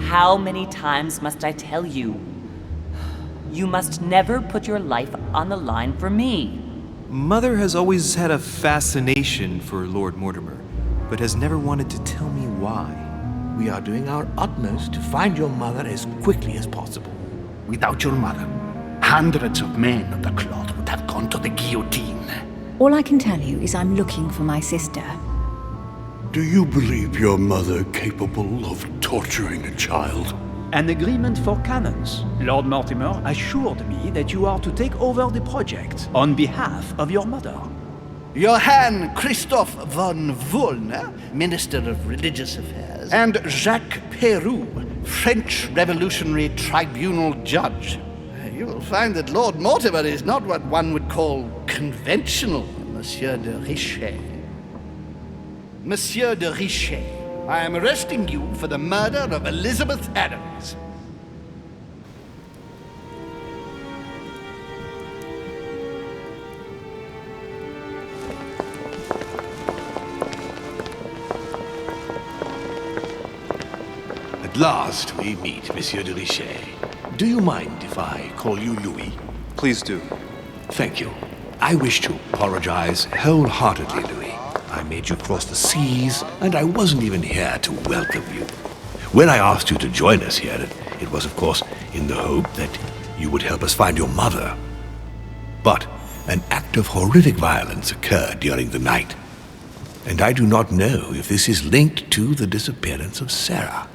How many times must I tell you? You must never put your life on the line for me. Mother has always had a fascination for Lord Mortimer, but has never wanted to tell me why. We are doing our utmost to find your mother as quickly as possible. Without your mother, hundreds of men of the cloth would have gone to the guillotine. All I can tell you is I'm looking for my sister. Do you believe your mother capable of torturing a child? An agreement for cannons. Lord Mortimer assured me that you are to take over the project on behalf of your mother. Johann Christoph von Wollner, Minister of Religious Affairs, and Jacques Peroux, French Revolutionary Tribunal Judge. You will find that Lord Mortimer is not what one would call conventional, Monsieur de Richet. Monsieur de Richet, I am arresting you for the murder of Elizabeth Adams. At last we meet, Monsieur de Richet. Do you mind if I call you Louis? Please do. Thank you. I wish to apologize wholeheartedly, Louis. I made you cross the seas, and I wasn't even here to welcome you. When I asked you to join us here, it was, of course, in the hope that you would help us find your mother. But an act of horrific violence occurred during the night, and I do not know if this is linked to the disappearance of Sarah.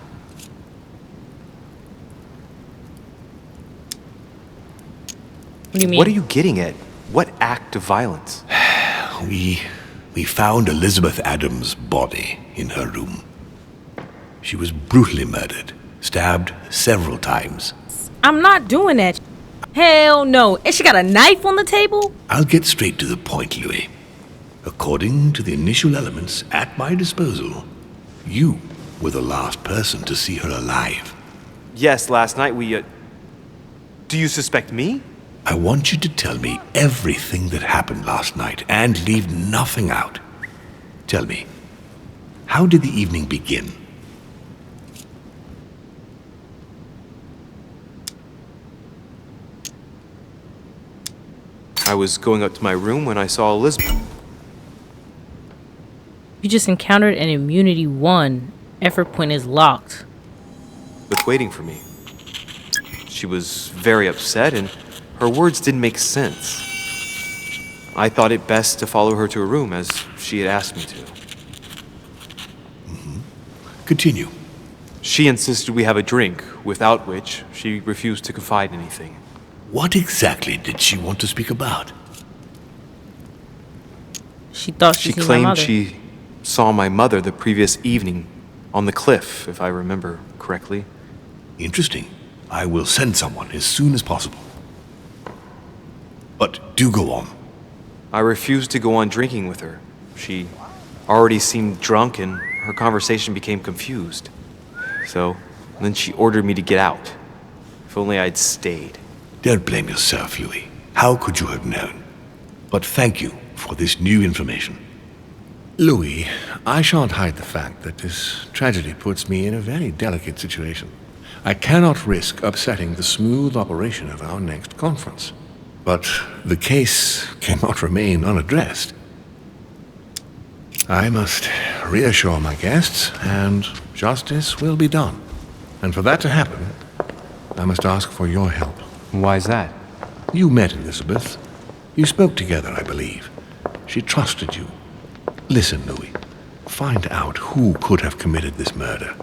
What do you mean? What are you getting at? What act of violence? We found Elizabeth Adams' body in her room. She was brutally murdered, stabbed several times. I'm not doing that. Hell no. And she got a knife on the table? I'll get straight to the point, Louis. According to the initial elements at my disposal, you were the last person to see her alive. Yes, last night we, Do you suspect me? I want you to tell me everything that happened last night and leave nothing out. Tell me, how did the evening begin? I was going up to my room when I saw Elizabeth. You just encountered an immunity 1. Effort point is locked. But waiting for me. She was very upset, and her words didn't make sense. I thought it best to follow her to her room, as she had asked me to. Continue. She insisted we have a drink, without which she refused to confide anything. What exactly did she want to speak about? She thought She she seen my claimed mother. she saw my mother the previous evening on the cliff, if I remember correctly. Interesting. I will send someone as soon as possible. But do go on. I refused to go on drinking with her. She already seemed drunk and her conversation became confused. So then she ordered me to get out. If only I'd stayed. Don't blame yourself, Louis. How could you have known? But thank you for this new information. Louis, I shan't hide the fact that this tragedy puts me in a very delicate situation. I cannot risk upsetting the smooth operation of our next conference. But the case cannot remain unaddressed. I must reassure my guests, and justice will be done. And for that to happen, I must ask for your help. Why is that? You met Elizabeth. You spoke together, I believe. She trusted you. Listen, Louis. Find out who could have committed this murder.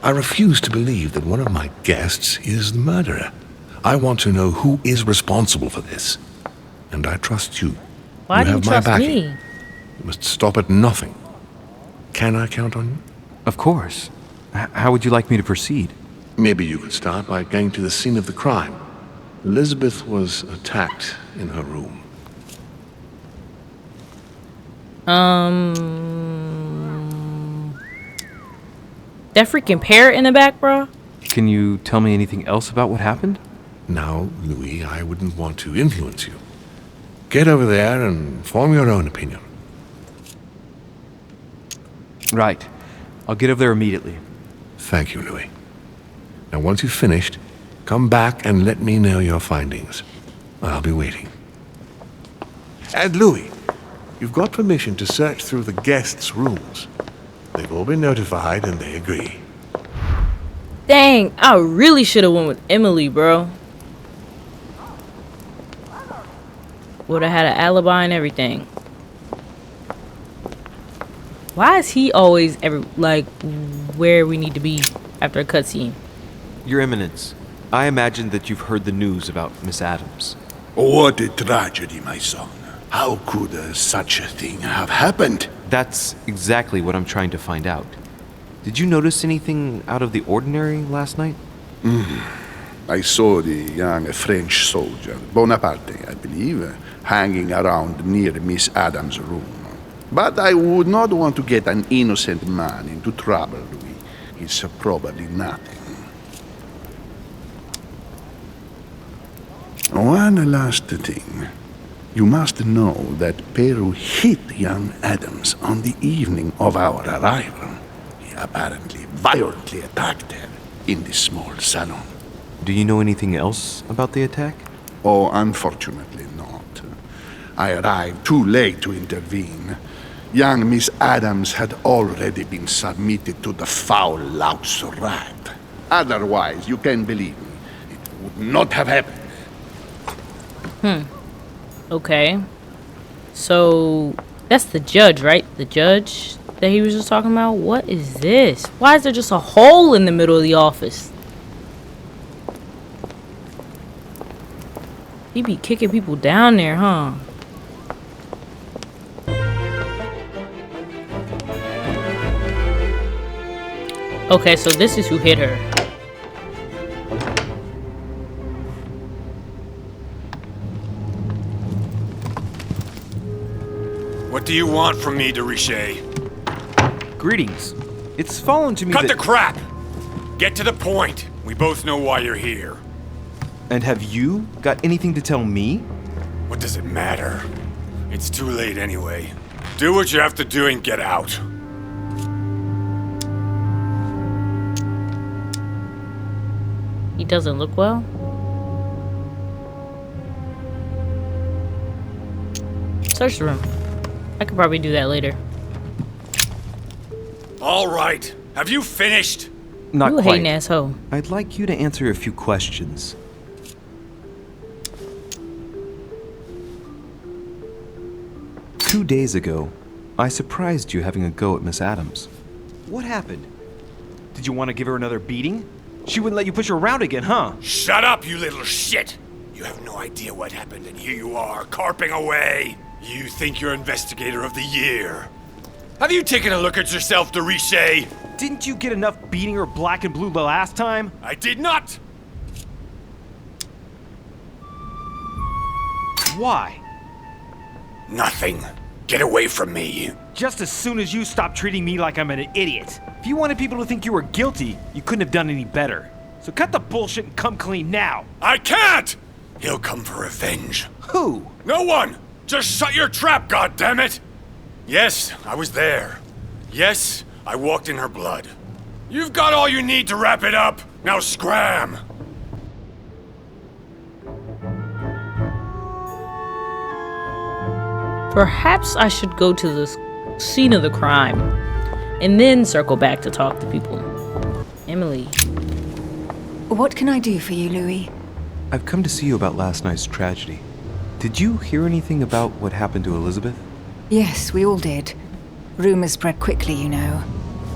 I refuse to believe that one of my guests is the murderer. I want to know who is responsible for this. And I trust you. Why do you have my trust backing. me? You must stop at nothing. Can I count on you? Of course. How would you like me to proceed? Maybe you could start by going to the scene of the crime. Elizabeth was attacked in her room. That freaking parrot in the back, bro? Can you tell me anything else about what happened? Now, Louis, I wouldn't want to influence you. Get over there and form your own opinion. Right. I'll get over there immediately. Thank you, Louis. Now, once you've finished, come back and let me know your findings. I'll be waiting. And Louis, you've got permission to search through the guests' rooms. They've all been notified and they agree. Dang, I really should have went with Emily, bro. Would have had an alibi and everything. Why is he always where we need to be after a cutscene? Your Eminence, I imagine that you've heard the news about Miss Adams. What a tragedy, my son. How could such a thing have happened? That's exactly what I'm trying to find out. Did you notice anything out of the ordinary last night? I saw the young French soldier, Bonaparte, I believe, hanging around near Miss Adams' room. But I would not want to get an innocent man into trouble, Louis. It's probably nothing. One last thing. You must know that Peru hit young Adams on the evening of our arrival. He apparently violently attacked her in the small salon. Do you know anything else about the attack? Oh, unfortunately not. I arrived too late to intervene. Young Miss Adams had already been submitted to the foul louse rat. Otherwise, you can believe me, it would not have happened. Okay. So, that's the judge, right? The judge that he was just talking about? What is this? Why is there just a hole in the middle of the office? He be kicking people down there, huh? Okay, so this is who hit her. What do you want from me, de Richet? Greetings. It's fallen to me Cut that... the crap! Get to the point. We both know why you're here. And have you got anything to tell me? What does it matter? It's too late anyway. Do what you have to do and get out. He doesn't look well. Search the room. I could probably do that later. All right. Have you finished? Not You a quite. hating asshole. I'd like you to answer a few questions. Two days ago, I surprised you having a go at Miss Adams. What happened? Did you want to give her another beating? She wouldn't let you push her around again, huh? Shut up, you little shit! You have no idea what happened, and here you are, carping away. You think you're Investigator of the Year. Have you taken a look at yourself, de Richet? Didn't you get enough beating her black and blue the last time? I did not! Why? Nothing. Get away from me. Just as soon as you stopped treating me like I'm an idiot. If you wanted people to think you were guilty, you couldn't have done any better. So cut the bullshit and come clean now. I can't! He'll come for revenge. Who? No one! Just shut your trap, goddammit! Yes, I was there. Yes, I walked in her blood. You've got all you need to wrap it up. Now scram! Perhaps I should go to the scene of the crime and then circle back to talk to people. Emily. What can I do for you, Louis? I've come to see you about last night's tragedy. Did you hear anything about what happened to Elizabeth? Yes, we all did. Rumors spread quickly, you know.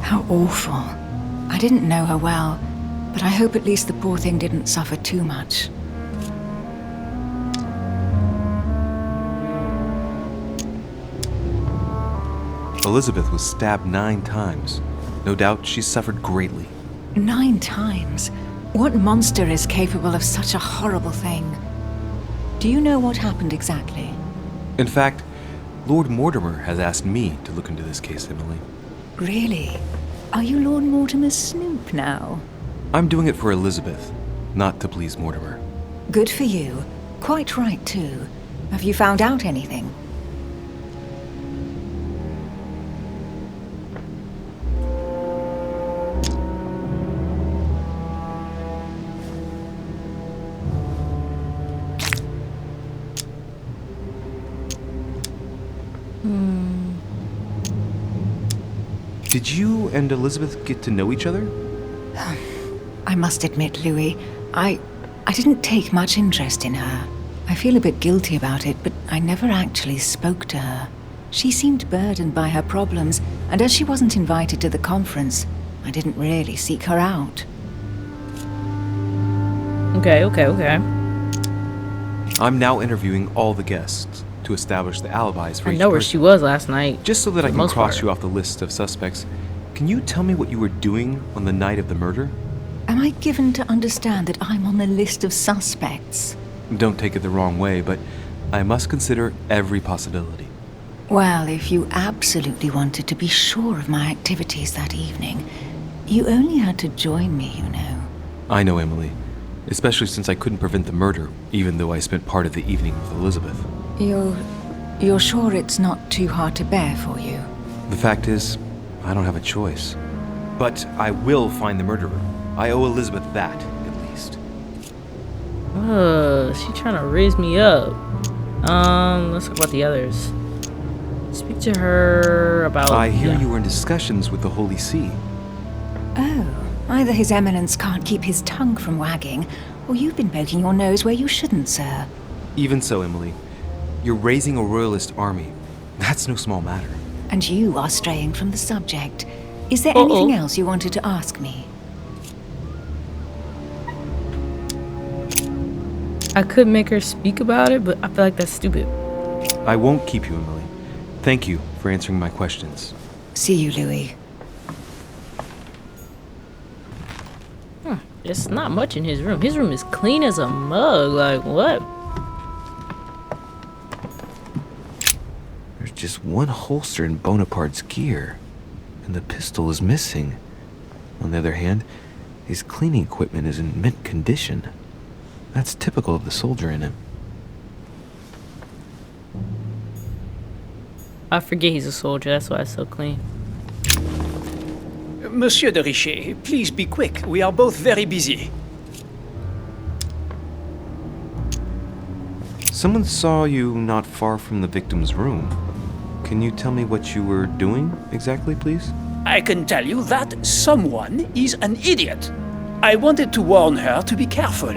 How awful. I didn't know her well, but I hope at least the poor thing didn't suffer too much. Elizabeth was stabbed 9 times. No doubt she suffered greatly. 9 times? What monster is capable of such a horrible thing? Do you know what happened exactly? In fact, Lord Mortimer has asked me to look into this case, Emily. Really? Are you Lord Mortimer's snoop now? I'm doing it for Elizabeth, not to please Mortimer. Good for you. Quite right, too. Have you found out anything? Did you and Elizabeth get to know each other? I must admit, Louis, I didn't take much interest in her. I feel a bit guilty about it, but I never actually spoke to her. She seemed burdened by her problems, and as she wasn't invited to the conference, I didn't really seek her out. Okay. I'm now interviewing all the guests to establish the alibis for I each know where person. she was last night. Just so that I for the can most cross part. you off the list of suspects, can you tell me what you were doing on the night of the murder? Am I given to understand that I'm on the list of suspects? Don't take it the wrong way, but I must consider every possibility. Well, if you absolutely wanted to be sure of my activities that evening, you only had to join me, you know. I know, Emily. Especially since I couldn't prevent the murder, even though I spent part of the evening with Elizabeth. You're sure it's not too hard to bear for you? The fact is, I don't have a choice. But I will find the murderer. I owe Elizabeth that, at least. She trying to raise me up. Let's talk about the others. Speak to her about... I hear you were in discussions with the Holy See. Oh, either His Eminence can't keep his tongue from wagging, or you've been poking your nose where you shouldn't, sir. Even so, Emily, you're raising a royalist army. That's no small matter. And you are straying from the subject. Is there anything else you wanted to ask me? I could make her speak about it, but I feel like that's stupid. I won't keep you, Emily. Thank you for answering my questions. See you, Louis. There's not much in his room. His room is clean as a mug. Like, what? There's just one holster in Bonaparte's gear, and the pistol is missing. On the other hand, his cleaning equipment is in mint condition. That's typical of the soldier in him. I forget he's a soldier. That's why it's so clean. Monsieur de Richet, please be quick. We are both very busy. Someone saw you not far from the victim's room. Can you tell me what you were doing exactly, please? I can tell you that someone is an idiot. I wanted to warn her to be careful.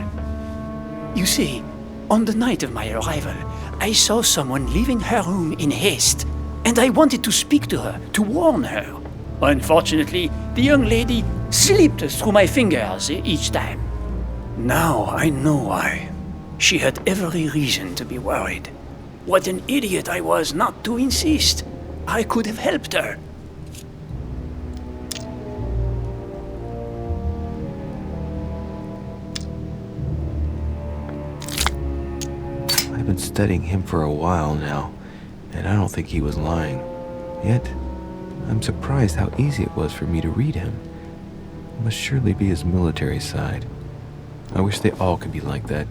You see, on the night of my arrival, I saw someone leaving her room in haste, and I wanted to speak to her, to warn her. Unfortunately, the young lady slipped through my fingers each time. Now I know why. She had every reason to be worried. What an idiot I was not to insist. I could have helped her. I've been studying him for a while now, and I don't think he was lying. Yet, I'm surprised how easy it was for me to read him. It must surely be his military side. I wish they all could be like that.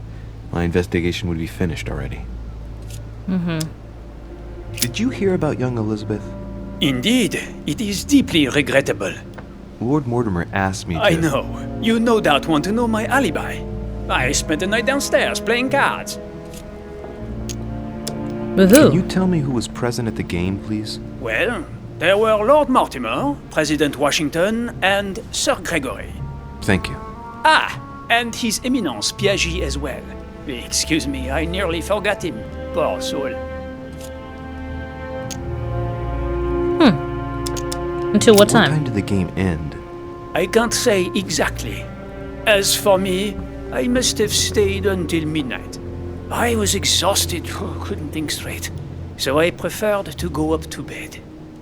My investigation would be finished already. Did you hear about young Elizabeth? Indeed, it is deeply regrettable. Lord Mortimer asked me to... I know. You no doubt want to know my alibi. I spent the night downstairs playing cards. With who? Can you tell me who was present at the game, please? Well, there were Lord Mortimer, President Washington, and Sir Gregory. Thank you. Ah, and His Eminence Piaget as well. Excuse me, I nearly forgot him. Poor soul. Until what What time? time did the game end? I can't say exactly. As for me, I must have stayed until midnight. I was exhausted, couldn't think straight. So I preferred to go up to bed.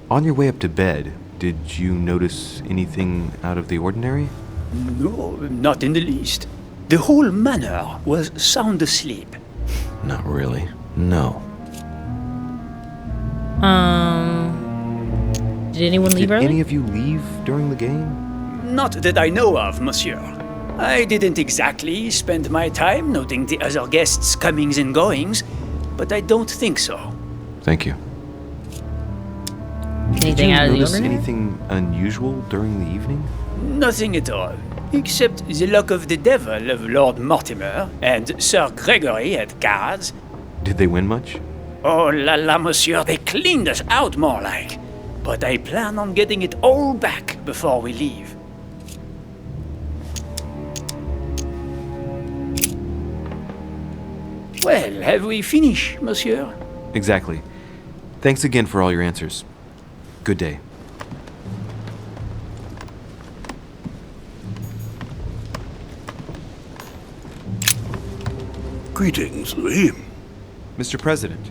On your way up to bed, did you notice anything out of the ordinary? No, not in the least. The whole manor was sound asleep. Not really. No. Did anyone leave Did early? any of you leave during the game? Not that I know of, monsieur. I didn't exactly spend my time noting the other guests' comings and goings, but I don't think so. Thank you. Anything out of the Notice ordinary? anything unusual during the evening? Nothing at all, except the luck of the devil of Lord Mortimer and Sir Gregory at cards. Did they win much? Oh la la, monsieur, they cleaned us out more like. but I plan on getting it all back before we leave. Well, have we finished, monsieur? Exactly. Thanks again for all your answers. Good day. Greetings, Louis. Mr. President,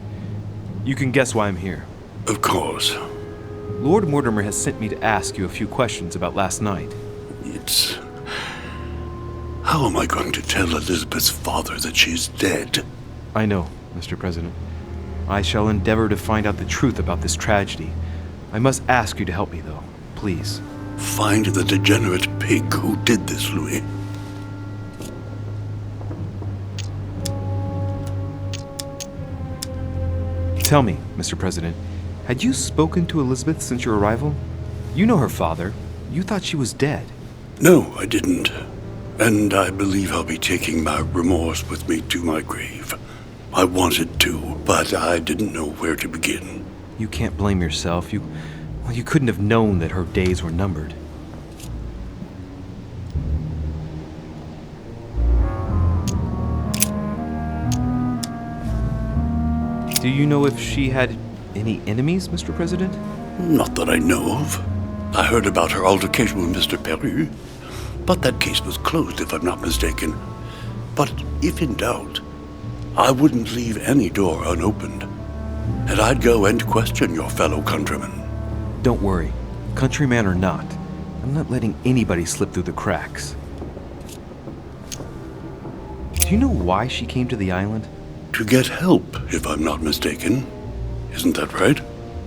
you can guess why I'm here. Of course. Lord Mortimer has sent me to ask you a few questions about last night. It's... How am I going to tell Elizabeth's father that she's dead? I know, Mr. President. I shall endeavor to find out the truth about this tragedy. I must ask you to help me, though. Please. Find the degenerate pig who did this, Louis. Tell me, Mr. President, had you spoken to Elizabeth since your arrival? You know her father. You thought she was dead. No, I didn't. And I believe I'll be taking my remorse with me to my grave. I wanted to, but I didn't know where to begin. You can't blame yourself. You couldn't have known that her days were numbered. Do you know if she had any enemies, Mr. President? Not that I know of. I heard about her altercation with Mr. Peru, but that case was closed if I'm not mistaken. But if in doubt, I wouldn't leave any door unopened, and I'd go and question your fellow countrymen. Don't worry, countryman or not, I'm not letting anybody slip through the cracks. Do you know why she came to the island? To get help, if I'm not mistaken. Isn't that right?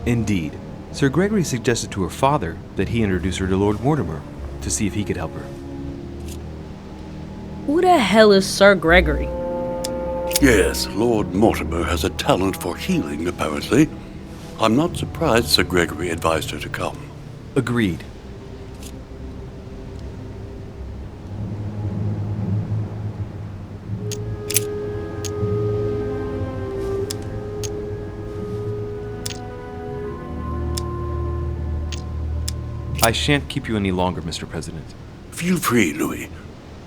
Indeed. Sir Gregory suggested to her father that he introduce her to Lord Mortimer to see if he could help her. Who the hell is Sir Gregory? Yes, Lord Mortimer has a talent for healing, apparently. I'm not surprised Sir Gregory advised her to come. Agreed. I shan't keep you any longer, Mr. President. Feel free, Louis.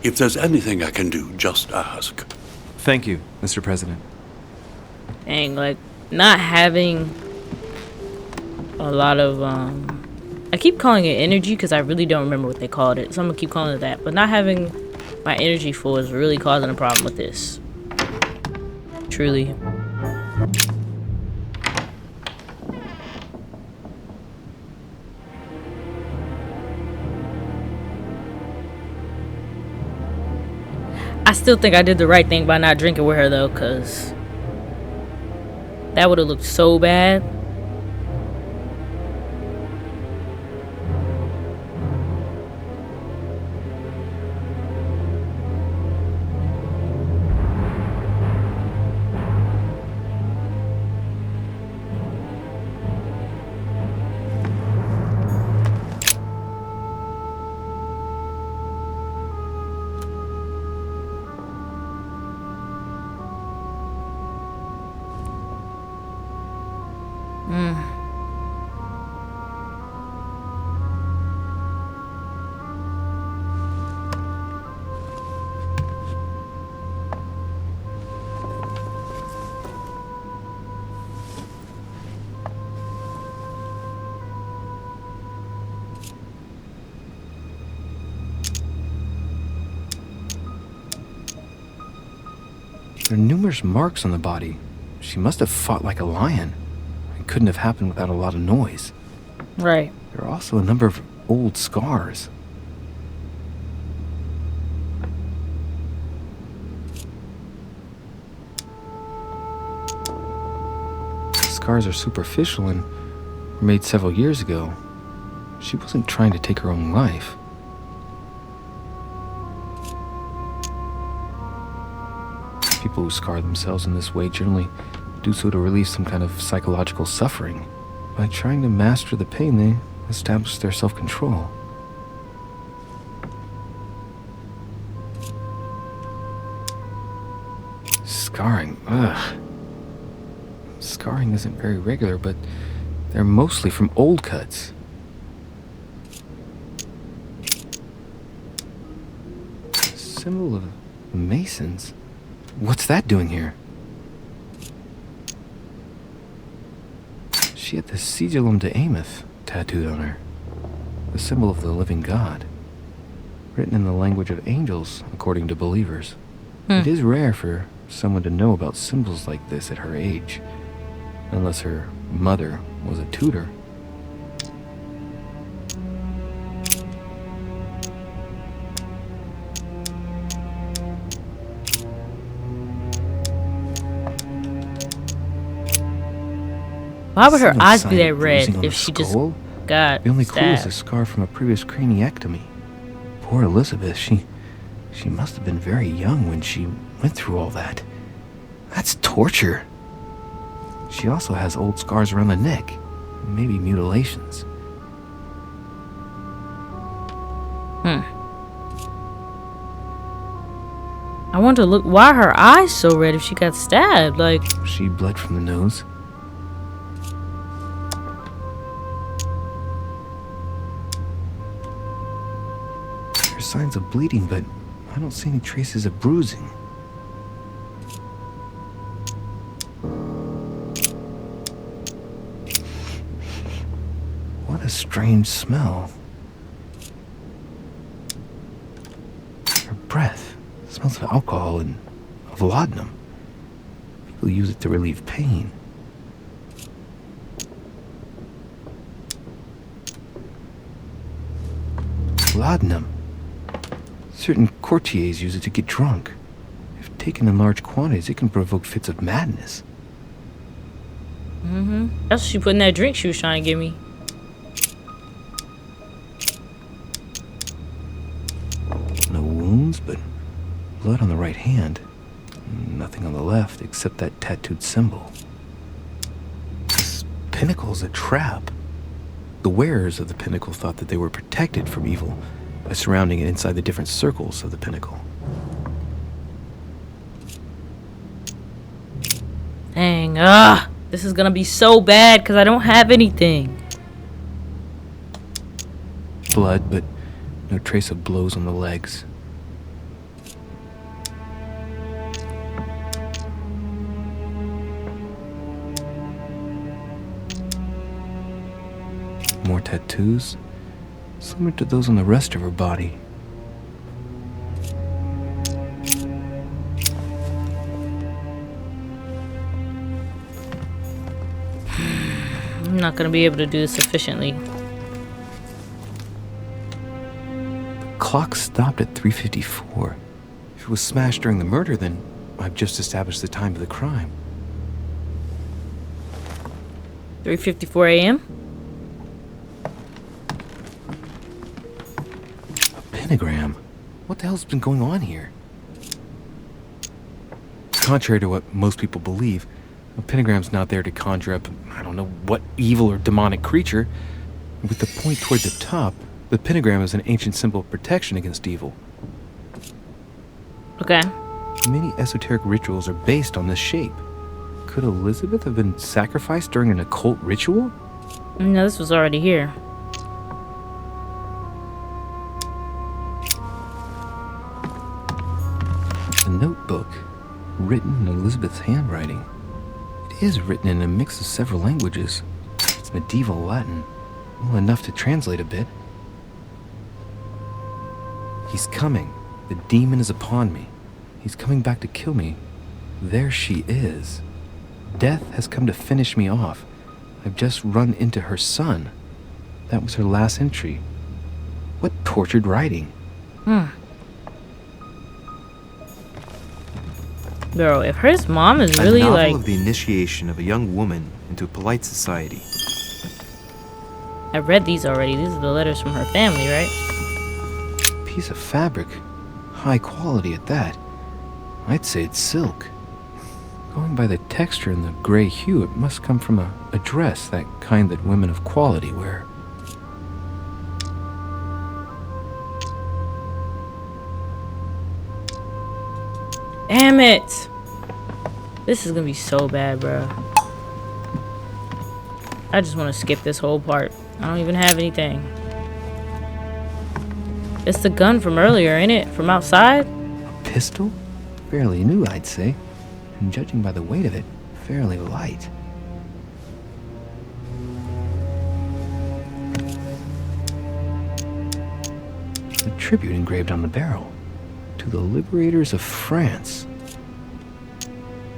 If there's anything I can do, just ask. Thank you, Mr. President. Dang, like, not having a lot of, I keep calling it energy because I really don't remember what they called it, so I'm gonna keep calling it that. But not having my energy full is really causing a problem with this. Truly. I still think I did the right thing by not drinking with her though, because that would have looked so bad. There are numerous marks on the body. She must have fought like a lion. It couldn't have happened without a lot of noise. Right. There are also a number of old scars. The scars are superficial and were made several years ago. She wasn't trying to take her own life. People who scar themselves in this way generally do so to relieve some kind of psychological suffering. By trying to master the pain, they establish their self-control. Scarring, ugh. Scarring isn't very regular, but They're mostly from old cuts. Symbol of Masons? What's that doing here? She had the Sigillum de Ameth tattooed on her. The symbol of the living God. Written in the language of angels, according to believers. It is rare for someone to know about symbols like this at her age. Unless her mother was a tutor. Why would her Some eyes be sign that of red bruising on if the she just skull? got The only clue is a stabbed? scar from a previous craniectomy. Poor Elizabeth, she must have been very young when she went through all that. That's torture. She also has old scars around the neck, maybe mutilations. I want to look. Why are her eyes so red if she got stabbed? Like, She bled from the nose. There's signs of bleeding, but I don't see any traces of bruising. What a strange smell. Her breath smells of alcohol and of laudanum. People use it to relieve pain. Laudanum. Certain courtiers use it to get drunk. If taken in large quantities, it can provoke fits of madness. that's what she put in that drink she was trying to give me. No wounds, but blood on the right hand. Nothing on the left except that tattooed symbol. This pinnacle's a trap. The wearers of the pinnacle thought that they were protected from evil by surrounding it inside the different circles of the pinnacle. Dang, this is gonna be so bad because I don't have anything. Blood, but no trace of blows on the legs. More tattoos, similar to those on the rest of her body. I'm not gonna be able to do this efficiently. The clock stopped at 3:54. If it was smashed during the murder, then I've just established the time of the crime. 3:54 a.m. Pentagram? What the hell's been going on here? Contrary to what most people believe, a pentagram's not there to conjure up, I don't know what evil or demonic creature. With the point toward the top, the pentagram is an ancient symbol of protection against evil. Okay. Many esoteric rituals are based on this shape. Could Elizabeth have been sacrificed during an occult ritual? No, this was already here. A notebook, written in Elizabeth's handwriting. It is written in a mix of several languages. It's medieval Latin, well enough to translate a bit. He's coming. The demon is upon me. He's coming back to kill me. There she is. Death has come to finish me off. I've just run into her son. That was her last entry. What tortured writing. Bro, if her mom is A really novel like... of the initiation of a young woman into polite society. I read these already. These are the letters from her family, right? Piece of fabric. High quality at that. I'd say it's silk. Going by the texture and the gray hue, it must come from a dress, that kind that women of quality wear. Damn it! This is gonna be so bad, bro. I just want to skip this whole part. I don't even have anything. It's the gun from earlier, ain't it? From outside? Pistol? Fairly new, I'd say. And judging by the weight of it, fairly light. A tribute engraved on the barrel. To the liberators of France.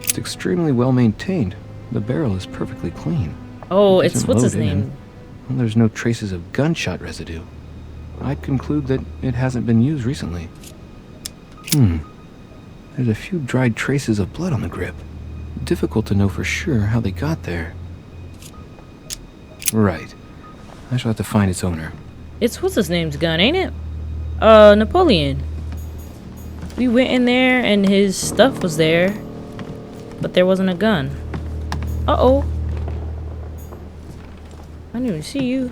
It's extremely well maintained. The barrel is perfectly clean. Oh, It it's isn't what's his loaded, name? and, well, there's no traces of gunshot residue. I'd conclude that it hasn't been used recently. There's a few dried traces of blood on the grip. Difficult to know for sure how they got there. Right. I shall have to find its owner. It's what's his name's gun, ain't it? Napoleon. We went in there and his stuff was there, but there wasn't a gun. Uh-oh. I didn't even see you.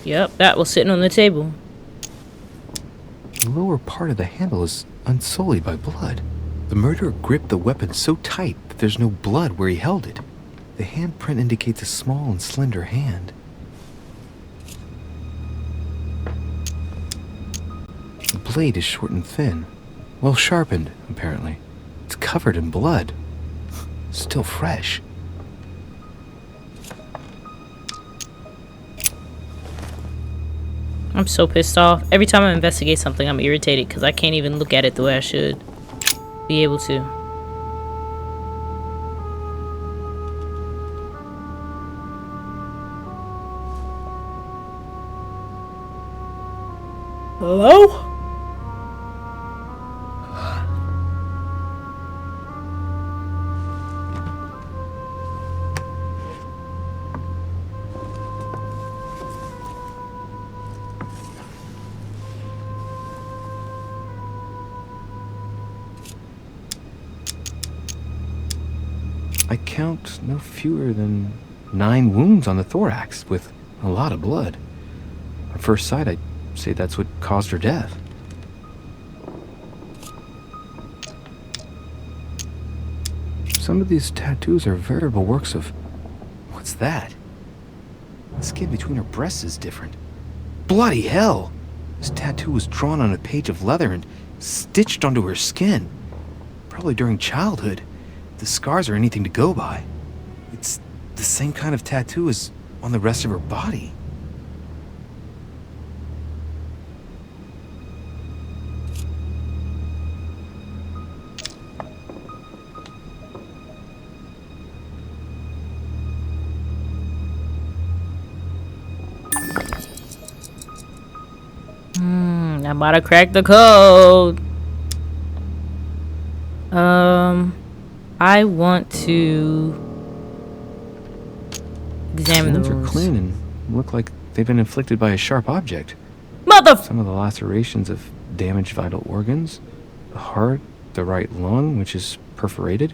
Yep, that was sitting on the table. The lower part of the handle is unsullied by blood. The murderer gripped the weapon so tight that there's no blood where he held it. The handprint indicates a small and slender hand. The blade is short and thin. Well sharpened, apparently. It's covered in blood. Still fresh. I'm so pissed off. Every time I investigate something, I'm irritated because I can't even look at it the way I should be able to. Hello? I count no fewer than 9 wounds on the thorax, with a lot of blood. At first sight, I'd say that's what caused her death. Some of these tattoos are veritable works of... What's that? The skin between her breasts is different. Bloody hell! This tattoo was drawn on a page of leather and stitched onto her skin. Probably during childhood. The scars are anything to go by. It's the same kind of tattoo as on the rest of her body. I'm about to crack the code. I want to examine the wounds are wounds. clean and look like they've been inflicted by a sharp object. Some of the lacerations have damaged vital organs, the heart, the right lung, which is perforated.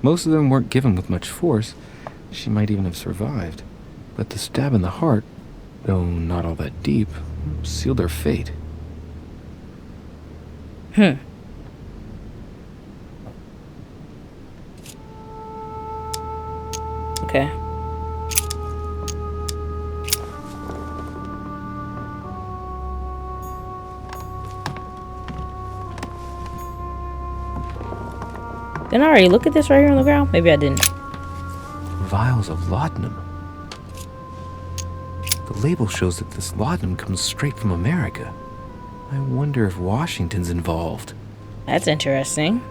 Most of them weren't given with much force. She might even have survived. But the stab in the heart, though not all that deep, sealed her fate. Okay. Didn't I already look at this right here on the ground? Maybe I didn't. Vials of laudanum. The label shows that this laudanum comes straight from America. I wonder if Washington's involved. That's interesting.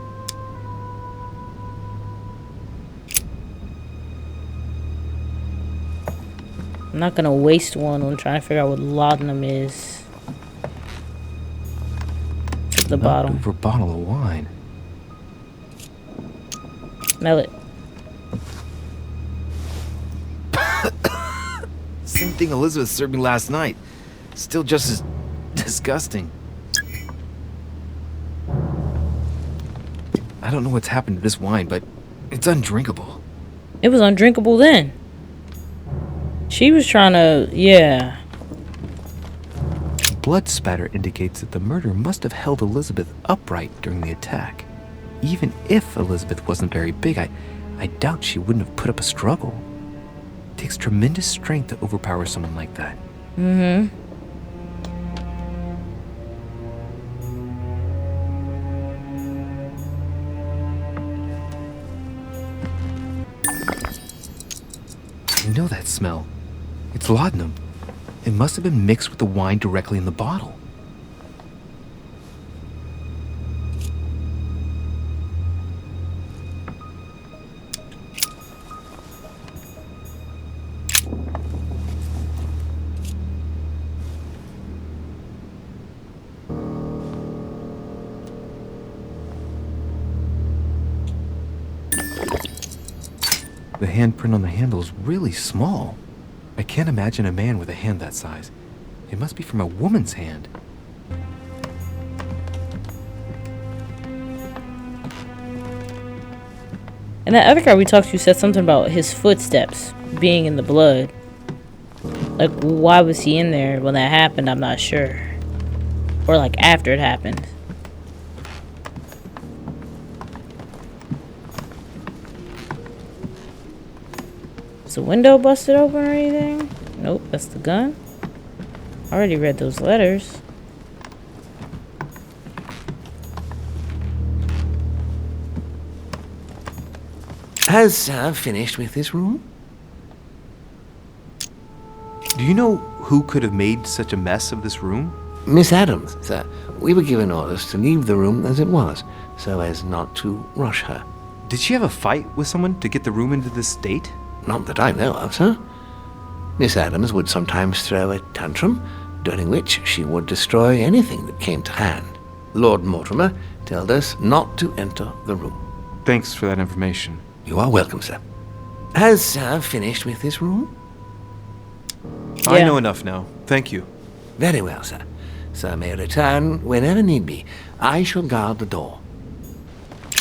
I'm not gonna waste one on trying to figure out what laudanum is. Took the bottle. Over bottle of wine. Smell it. Same thing Elizabeth served me last night. Still just as disgusting. I don't know what's happened to this wine, but it's undrinkable. It was undrinkable then. She was trying to, yeah. blood spatter indicates that the murderer must have held Elizabeth upright during the attack. Even if Elizabeth wasn't very big, I doubt she wouldn't have put up a struggle. It takes tremendous strength to overpower someone like that. Mm-hmm. I know that smell. It's laudanum. It must have been mixed with the wine directly in the bottle. The handprint on the handle is really small. I can't imagine a man with a hand that size. It must be from a woman's hand. And that other guy we talked to said something about his footsteps being in the blood. Like, why was he in there when that happened? I'm not sure. Or like after it happened. Is the window busted open or anything? Nope, that's the gun. I already read those letters. Has Sir finished with this room? Do you know who could have made such a mess of this room? Miss Adams, sir. We were given orders to leave the room as it was, so as not to rush her. Did she have a fight with someone to get the room into this state? Not that I know of, sir. Miss Adams would sometimes throw a tantrum, during which she would destroy anything that came to hand. Lord Mortimer told us not to enter the room. Thanks for that information. You are welcome, sir. Has Sir finished with this room? Yeah. I know enough now. Thank you. Very well, sir. Sir may return whenever need be. I shall guard the door.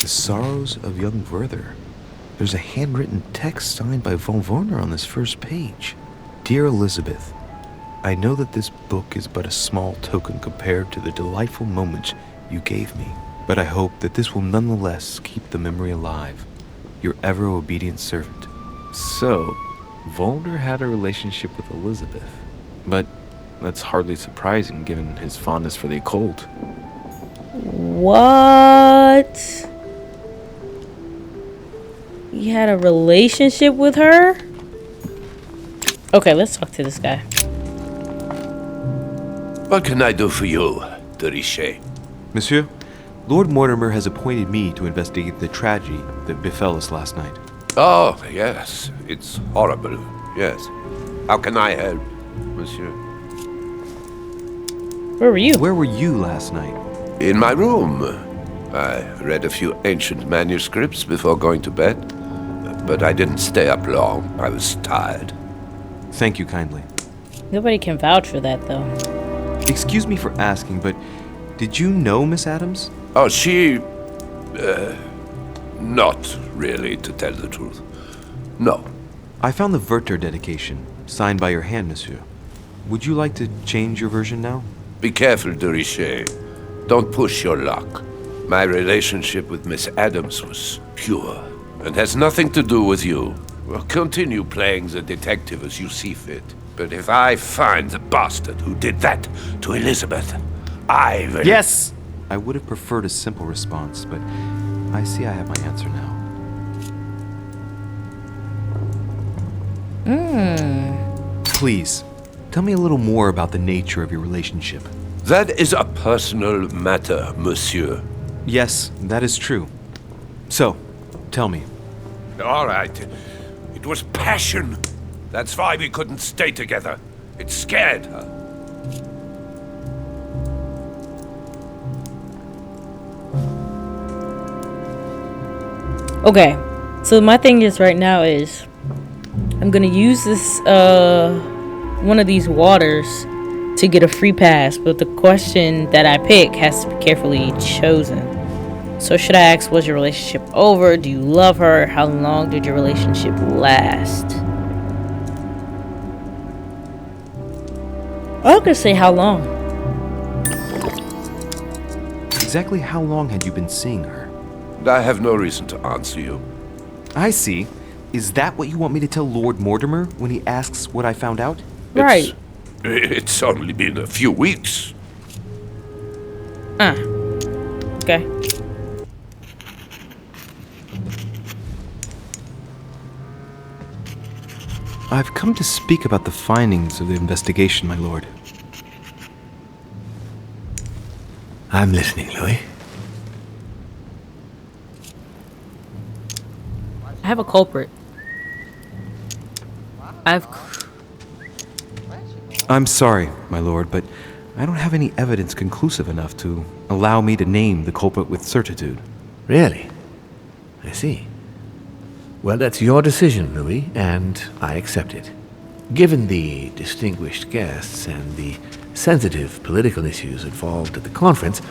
The Sorrows of Young Werther. There's a handwritten text signed by von Werner on this first page. Dear Elizabeth, I know that this book is but a small token compared to the delightful moments you gave me, but I hope that this will nonetheless keep the memory alive. Your ever-obedient servant. So, Werner had a relationship with Elizabeth. But that's hardly surprising given his fondness for the occult. What? He had a relationship with her? Okay, let's talk to this guy. What can I do for you, de Richet? Monsieur, Lord Mortimer has appointed me to investigate the tragedy that befell us last night. Oh, yes. It's horrible. Yes. How can I help, monsieur? Where were you? Where were you last night? In my room. I read a few ancient manuscripts before going to bed. But I didn't stay up long. I was tired. Thank you kindly. Nobody can vouch for that, though. Excuse me for asking, but did you know Miss Adams? Oh, she... not really, to tell the truth. No. I found the Werther dedication, signed by your hand, monsieur. Would you like to change your version now? Be careful, de Richet. Don't push your luck. My relationship with Miss Adams was pure, and has nothing to do with you. Well, continue playing the detective as you see fit. But if I find the bastard who did that to Elizabeth, I will... Yes! I would have preferred a simple response, but I see I have my answer now. Please, tell me a little more about the nature of your relationship. That is a personal matter, monsieur. Yes, that is true. So, tell me. All right. It was passion. That's why we couldn't stay together. It scared her. Okay, so my thing is right now is I'm gonna use this one of these waters to get a free pass, but the question that I pick has to be carefully chosen. So should I ask, was your relationship over? Do you love her? How long did your relationship last? I'm gonna say how long. Exactly how long had you been seeing her? I have no reason to answer you. I see. Is that what you want me to tell Lord Mortimer when he asks what I found out? Right. It's only been a few weeks. Okay. I've come to speak about the findings of the investigation, my lord. I'm listening, Louis. I have a culprit. I'm sorry, my lord, but I don't have any evidence conclusive enough to allow me to name the culprit with certitude. Really? I see. Well, that's your decision, Louis, and I accept it. Given the distinguished guests and the sensitive political issues involved at the conference,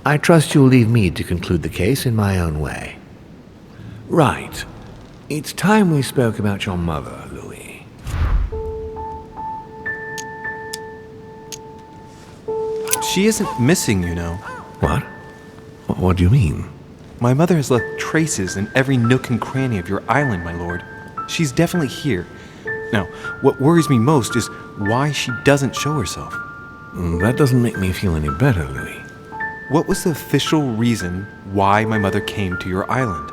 I trust you'll leave me to conclude the case in my own way. Right. It's time we spoke about your mother, Louis. She isn't missing, you know. What? What do you mean? My mother has left traces in every nook and cranny of your island, my lord. She's definitely here. Now, what worries me most is why she doesn't show herself. That doesn't make me feel any better, Louis. What was the official reason why my mother came to your island?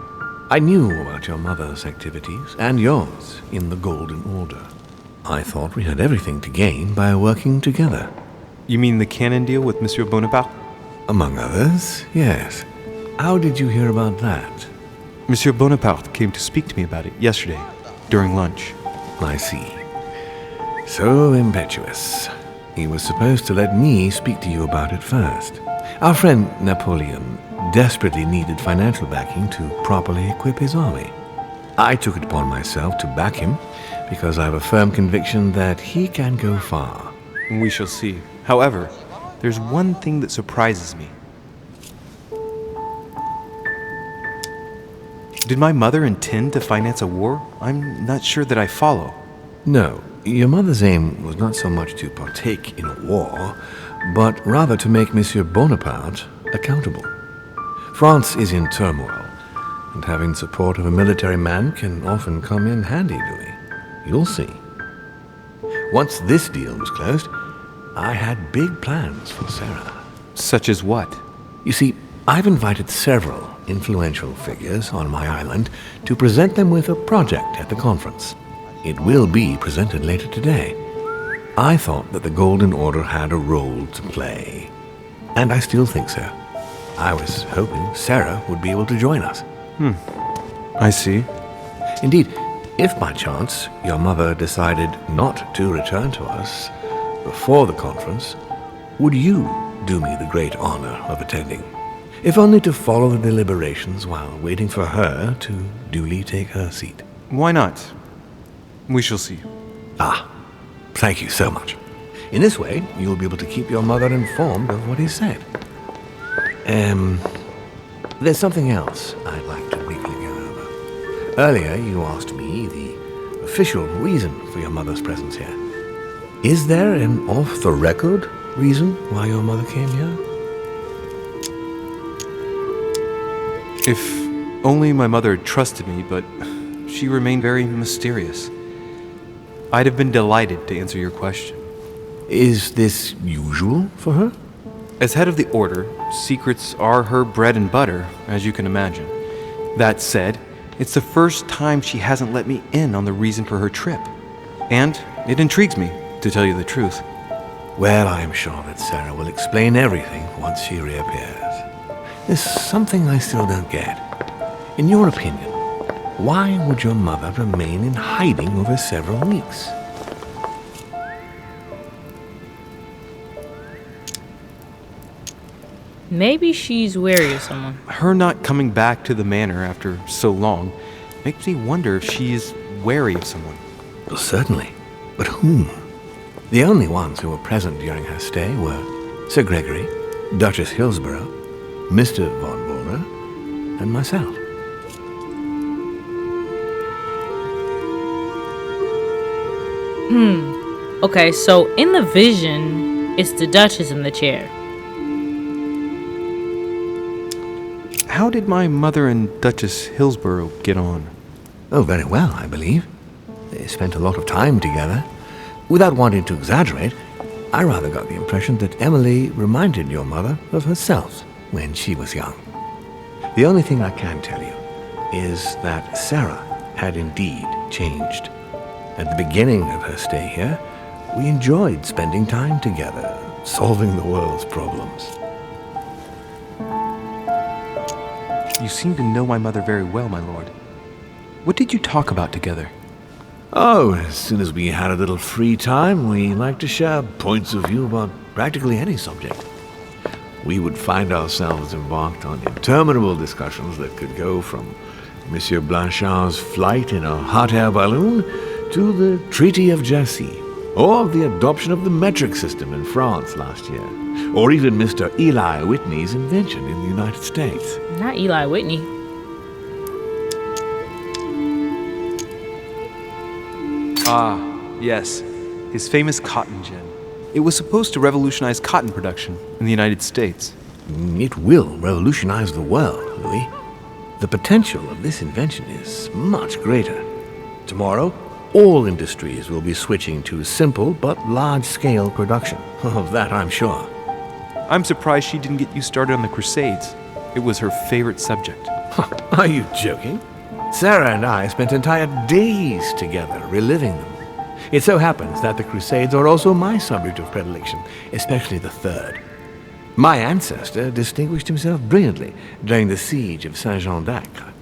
I knew about your mother's activities, and yours, in the Golden Order. I thought we had everything to gain by working together. You mean the cannon deal with Monsieur Bonaparte? Among others, yes. How did you hear about that? Monsieur Bonaparte came to speak to me about it yesterday, during lunch. I see. So impetuous. He was supposed to let me speak to you about it first. Our friend Napoleon desperately needed financial backing to properly equip his army. I took it upon myself to back him because I have a firm conviction that he can go far. We shall see. However, there's one thing that surprises me. Did my mother intend to finance a war? I'm not sure that I follow. No, your mother's aim was not so much to partake in a war, but rather to make Monsieur Bonaparte accountable. France is in turmoil, and having support of a military man can often come in handy, Louis. You'll see. Once this deal was closed, I had big plans for Sarah. Such as what? You see, I've invited several influential figures on my island to present them with a project at the conference. It will be presented later today. I thought that the Golden Order had a role to play, and I still think so. I was hoping Sarah would be able to join us. I see. Indeed, if by chance your mother decided not to return to us before the conference, would you do me the great honor of attending? If only to follow the deliberations while waiting for her to duly take her seat. Why not? We shall see. Ah, thank you so much. In this way, you'll be able to keep your mother informed of what is said. There's something else I'd like to briefly go over. Earlier, you asked me the official reason for your mother's presence here. Is there an off-the-record reason why your mother came here? If only my mother had trusted me, but she remained very mysterious. I'd have been delighted to answer your question. Is this usual for her? As head of the Order, secrets are her bread and butter, as you can imagine. That said, it's the first time she hasn't let me in on the reason for her trip. And it intrigues me, to tell you the truth. Well, I'm sure that Sarah will explain everything once she reappears. There's something I still don't get. In your opinion, why would your mother remain in hiding over several weeks? Maybe she's wary of someone. Her not coming back to the manor after so long makes me wonder if she is wary of someone. Well, certainly. But whom? The only ones who were present during her stay were Sir Gregory, Duchess Hillsborough, Mr. von Wohler, and myself. Okay, so in the vision, it's the Duchess in the chair. how did my mother and Duchess Hillsborough get on? Oh, very well, I believe. They spent a lot of time together. Without wanting to exaggerate, I rather got the impression that Emily reminded your mother of herself when she was young. The only thing I can tell you is that Sarah had indeed changed. At the beginning of her stay here, we enjoyed spending time together, solving the world's problems. You seem to know my mother very well, my lord. What did you talk about together? Oh, as soon as we had a little free time, we liked to share points of view about practically any subject. We would find ourselves embarked on interminable discussions that could go from Monsieur Blanchard's flight in a hot air balloon to the Treaty of Jassy, or the adoption of the metric system in France last year, or even Mr. Eli Whitney's invention in the United States. Not Eli Whitney. Ah, yes. His famous cotton gin. It was supposed to revolutionize cotton production in the United States. It will revolutionize the world, Louis. The potential of this invention is much greater. Tomorrow, all industries will be switching to simple but large-scale production. Of that, I'm sure. I'm surprised she didn't get you started on the Crusades. It was her favorite subject. Are you joking? Sarah and I spent entire days together reliving them. It so happens that the Crusades are also my subject of predilection, especially the third. My ancestor distinguished himself brilliantly during the siege of Saint-Jean d'Acre.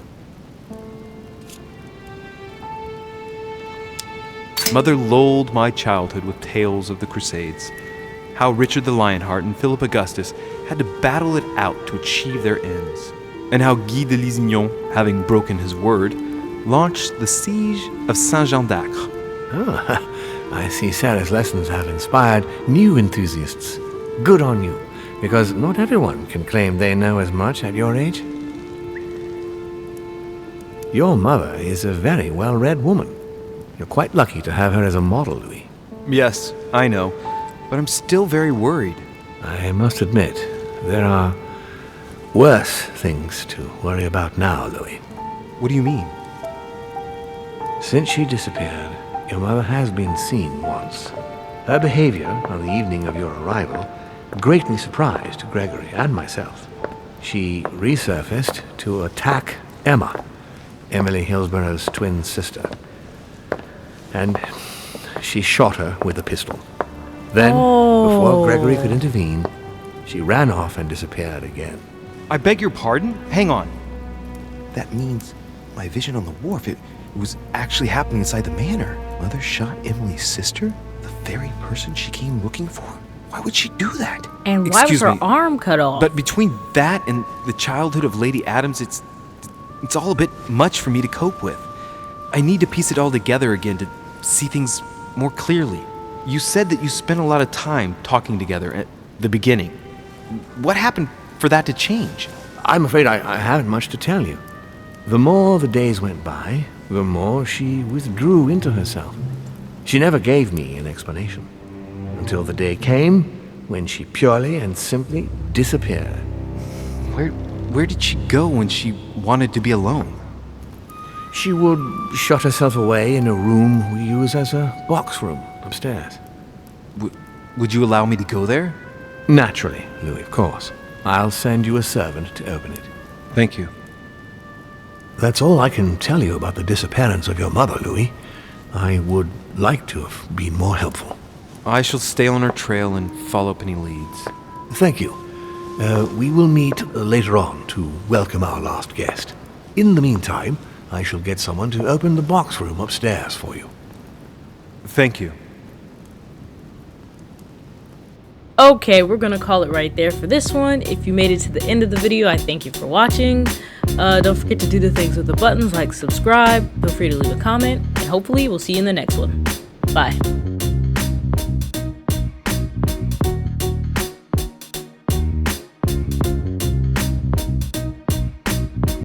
Mother lulled my childhood with tales of the Crusades. How Richard the Lionheart and Philip Augustus had to battle it out to achieve their ends. And how Guy de Lusignan, having broken his word, launched the siege of Saint-Jean d'Acre. Oh, I see Sarah's lessons have inspired new enthusiasts. Good on you, because not everyone can claim they know as much at your age. Your mother is a very well-read woman. You're quite lucky to have her as a model, Louis. Yes, I know, but I'm still very worried. I must admit, there are worse things to worry about now, Louis. What do you mean? Since she disappeared, your mother has been seen once. Her behavior on the evening of your arrival greatly surprised Gregory and myself. She resurfaced to attack Emma, Emily Hillsborough's twin sister. And she shot her with a pistol. Then, before Gregory could intervene, she ran off and disappeared again. I beg your pardon? Hang on. That means my vision on the wharf, it was actually happening inside the manor. Mother shot Emily's sister? The very person she came looking for? Why would she do that? And why was her arm cut off? But between that and the childhood of Lady Adams, it's all a bit much for me to cope with. I need to piece it all together again to see things more clearly. You said that you spent a lot of time talking together at the beginning. What happened for that to change? I'm afraid I haven't much to tell you. The more the days went by, the more she withdrew into herself. She never gave me an explanation, until the day came when she purely and simply disappeared. Where did she go when she wanted to be alone? She would shut herself away in a room we use as a box room upstairs. Would you allow me to go there? Naturally, Louis, of course. I'll send you a servant to open it. Thank you. That's all I can tell you about the disappearance of your mother, Louis. I would like to have been more helpful. I shall stay on her trail and follow up any leads. Thank you. We will meet later on to welcome our last guest. In the meantime, I shall get someone to open the box room upstairs for you. Thank you. Okay, we're gonna call it right there for this one. If you made it to the end of the video, I thank you for watching. Don't forget to do the things with the buttons like subscribe, feel free to leave a comment, and hopefully we'll see you in the next one. Bye.